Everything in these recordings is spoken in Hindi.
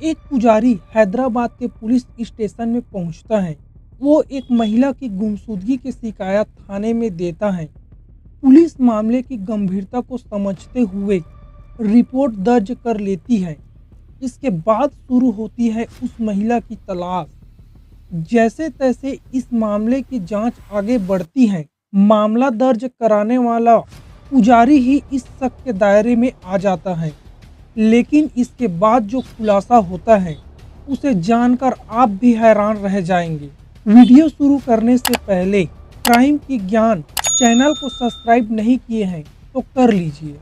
एक पुजारी हैदराबाद के पुलिस स्टेशन में पहुंचता है। वो एक महिला की गुमशुदगी की शिकायत थाने में देता है। पुलिस मामले की गंभीरता को समझते हुए रिपोर्ट दर्ज कर लेती है। इसके बाद शुरू होती है उस महिला की तलाश। जैसे तैसे इस मामले की जांच आगे बढ़ती है। मामला दर्ज कराने वाला पुजारी ही इस शक के दायरे में आ जाता है। लेकिन इसके बाद जो खुलासा होता है उसे जानकर आप भी हैरान रह जाएंगे। वीडियो शुरू करने से पहले क्राइम की ज्ञान चैनल को सब्सक्राइब नहीं किए हैं तो कर लीजिए।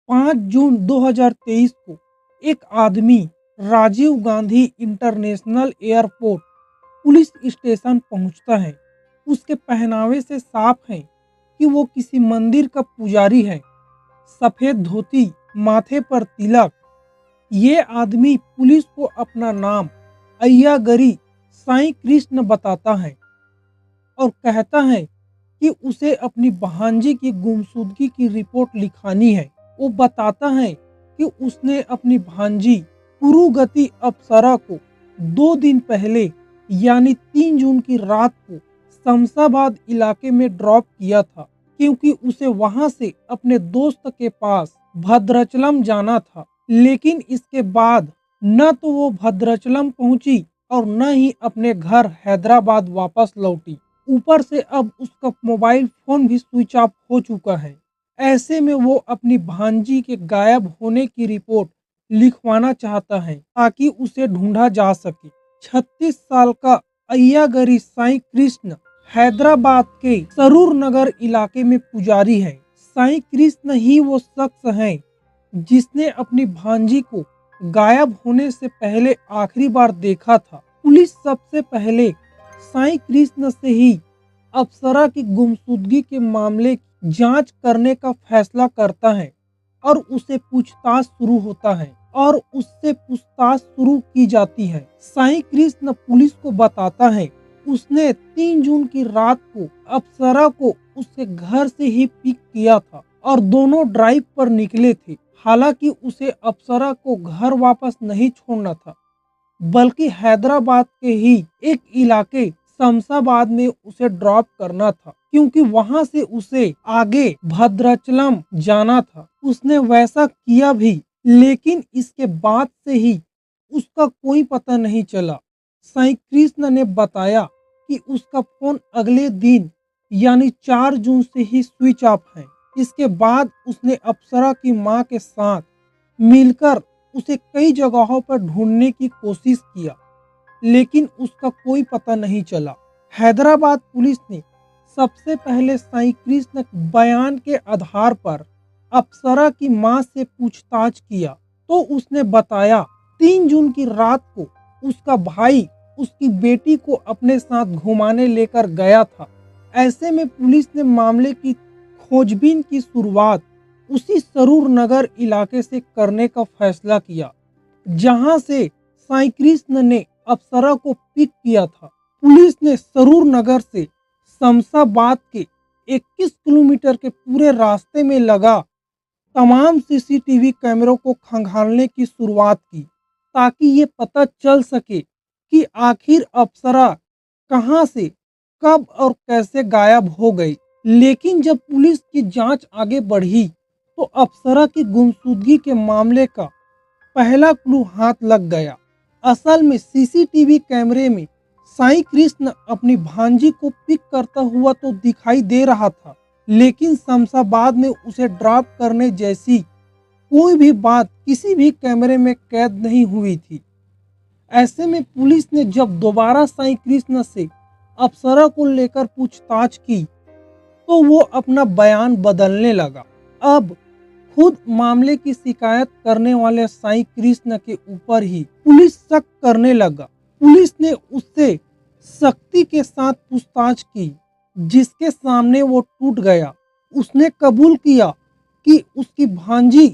5 जून 2023 को एक आदमी Rajiv Gandhi international airport police station पहुंचता है। उसके पहनावे से साफ है कि वो किसी मंदिर का पुजारी है। सफेद धोती, माथे पर तिलक। ये आदमी पुलिस को अपना नाम अय्यागरी साईं कृष्ण बताता है और कहता है कि उसे अपनी भांजी की गुमशुदगी की रिपोर्ट लिखानी है। वो बताता है कि उसने अपनी भांजी कुरुगति अप्सरा को 2 दिन पहले यानी 3 जून की रात को शमशाबाद इलाके में ड्रॉप किया था, क्योंकि उसे वहां से अपने दोस्त के पास भद्राचलम जाना था। लेकिन इसके बाद न तो वो भद्राचलम पहुंची और न ही अपने घर हैदराबाद वापस लौटी। ऊपर से अब उसका मोबाइल फोन भी स्विच ऑफ हो चुका है। ऐसे में वो अपनी भांजी के गायब होने की रिपोर्ट लिखवाना चाहता है ताकि उसे ढूंढा जा सके। 36 साल का अय्यागरी साईं कृष्ण हैदराबाद के सरूर नगर इलाके में पुजारी है। साईं कृष्ण ही वो शख्स हैं जिसने अपनी भांजी को गायब होने से पहले आखिरी बार देखा था। पुलिस सबसे पहले साईं कृष्ण से ही अप्सरा की गुमशुदगी के मामले की जांच करने का फैसला करता है और उसे पूछताछ शुरू होता है और उससे पूछताछ शुरू की जाती है। साईं कृष्ण पुलिस को बताता है उसने 3 जून की रात को अप्सरा को उसके घर से ही पिक किया था और दोनों ड्राइव पर निकले थे। हालांकि उसे अप्सरा को घर वापस नहीं छोड़ना था, बल्कि हैदराबाद के ही एक इलाके शमशाबाद में उसे ड्रॉप करना था, क्योंकि वहां से उसे आगे भद्राचलम जाना था। उसने वैसा किया भी, लेकिन इसके बाद से ही उसका कोई पता नहीं चला। साईं कृष्ण ने बताया कि उसका फोन अगले दिन यानी 4 जून से ही स्विच ऑफ है। इसके बाद उसने अप्सरा की मां के साथ मिलकर उसे कई जगहों पर ढूंढने की कोशिश किया, लेकिन उसका कोई पता नहीं चला। हैदराबाद पुलिस ने सबसे पहले साईं कृष्ण के बयान के आधार पर अप्सरा की मां से पूछताछ किया, तो उसने बताया 3 जून की रात को उसका भाई उसकी बेटी को अपने साथ घुमाने लेकर गया था। ऐसे में पुलिस ने मामले की खोजबीन की शुरुआत उसी सरूर नगर इलाके से करने का फैसला किया, जहां से साईं कृष्ण ने अप्सरा को पिक किया था। पुलिस ने सरूर नगर से शमशाबाद के 21 किलोमीटर के पूरे रास्ते में लगा तमाम सीसीटीवी कैमरों को खंगालने की शुरुआत की, ताकि ये पता चल सके कि आखिर अप्सरा कहां से, कब और कैसे गायब हो गई। लेकिन जब पुलिस की जांच आगे बढ़ी तो अप्सरा की गुमशुदगी के मामले का पहला क्लू हाथ लग गया। असल में सीसीटीवी कैमरे में साईं कृष्ण अपनी भांजी को पिक करता हुआ तो दिखाई दे रहा था, लेकिन शमशाबाद में उसे ड्रॉप करने जैसी कोई भी बात किसी भी कैमरे में कैद नहीं हुई थी। ऐसे में पुलिस ने जब दोबारा साईं कृष्ण से अप्सरा को लेकर पूछताछ की तो वो अपना बयान बदलने लगा। अब खुद मामले की शिकायत करने वाले साईं कृष्ण के ऊपर ही पुलिस शक करने लगा। पुलिस ने उससे सख्ती के साथ पूछताछ की, जिसके सामने वो टूट गया। उसने कबूल किया कि उसकी भांजी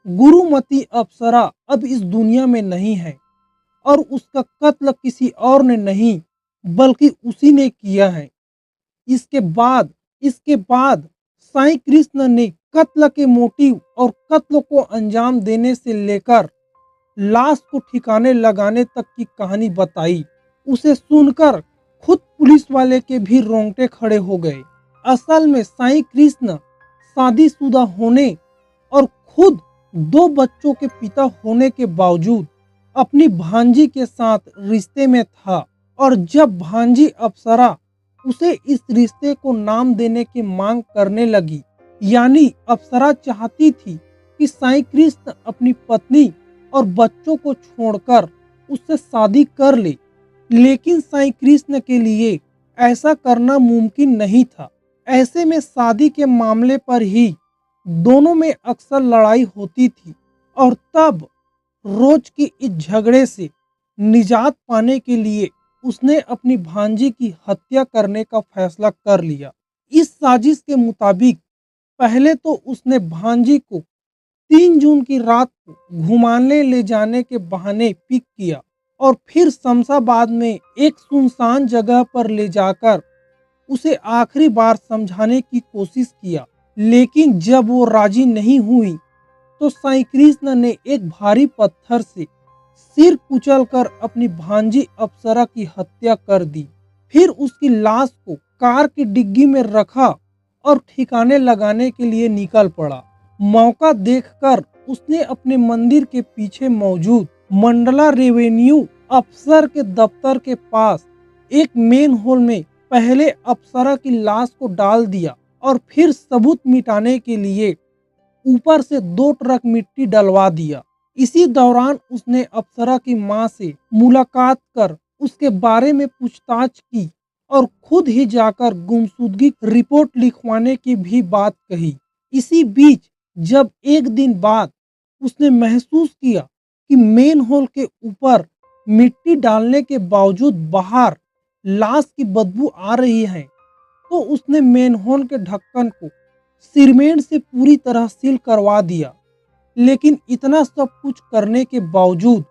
गुरुमती अप्सरा अब इस दुनिया में नहीं है और उसका कत्ल किसी और ने नहीं बल्कि उसी ने किया है। इसके बाद साईं कृष्ण ने कत्ल के मोटिव और कत्ल को अंजाम देने से लेकर लाश को ठिकाने लगाने तक की कहानी बताई। उसे सुनकर खुद पुलिस वाले के भी रोंगटे खड़े हो गए। असल में साईं कृष्ण शादीशुदा होने और खुद 2 बच्चों के पिता होने के बावजूद अपनी भांजी के साथ रिश्ते में था और जब भांजी अप्सरा उसे इस रिश्ते को नाम देने की मांग करने लगी, यानी अप्सरा चाहती थी कि साईं कृष्ण अपनी पत्नी और बच्चों को छोड़कर उससे शादी कर ले, लेकिन साईं कृष्ण के लिए ऐसा करना मुमकिन नहीं था। ऐसे में शादी के मामले पर ही दोनों में अक्सर लड़ाई होती थी और तब रोज की इस झगड़े से निजात पाने के लिए उसने अपनी भांजी की हत्या करने का फैसला कर लिया। इस साजिश के मुताबिक पहले तो उसने भांजी को 3 जून की रात को घुमाने ले जाने के बहाने पिक किया और फिर शमशाबाद में एक सुनसान जगह पर ले जाकर उसे आखिरी बार समझाने की कोशिश किया, लेकिन जब वो राजी नहीं हुई तो साईं कृष्ण ने एक भारी पत्थर से सिर कुचलकर अपनी भांजी अप्सरा की हत्या कर दी। फिर उसकी लाश को कार की डिग्गी में रखा और ठिकाने लगाने के लिए निकल पड़ा। मौका देखकर उसने अपने मंदिर के पीछे मौजूद मंडला रेवेन्यू अफसर के दफ्तर के पास एक मेन होल में पहले अप्सरा की लाश को डाल दिया और फिर सबूत मिटाने के लिए ऊपर से 2 ट्रक मिट्टी डलवा दिया। इसी दौरान उसने अप्सरा की मां से मुलाकात कर उसके बारे में पूछताछ की और खुद ही जाकर गुमशुदगी रिपोर्ट लिखवाने की भी बात कही। इसी बीच जब एक दिन बाद उसने महसूस किया कि मेन होल के ऊपर मिट्टी डालने के बावजूद बाहर लाश की बदबू आ रही है, तो उसने मेन होल के ढक्कन को सीमेंट से पूरी तरह सील करवा दिया। लेकिन इतना सब कुछ करने के बावजूद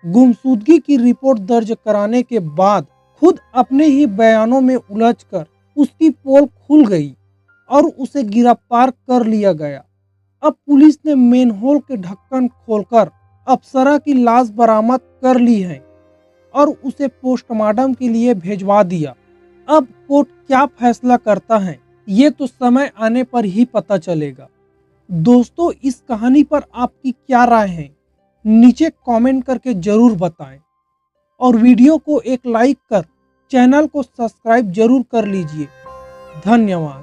गुमशुदगी की रिपोर्ट दर्ज कराने के बाद खुद अपने ही बयानों में उलझकर उसकी पोल खुल गई और उसे गिरफ्तार कर लिया गया। अब पुलिस ने मेनहोल के ढक्कन खोलकर अप्सरा की लाश बरामद कर ली है और उसे पोस्टमार्टम के लिए भेजवा दिया। अब कोर्ट क्या फैसला करता है ये तो समय आने पर ही पता चलेगा। दोस्तों, इस कहानी पर आपकी क्या राय है नीचे कमेंट करके जरूर बताएं और वीडियो को एक लाइक कर चैनल को सब्सक्राइब जरूर कर लीजिए। धन्यवाद।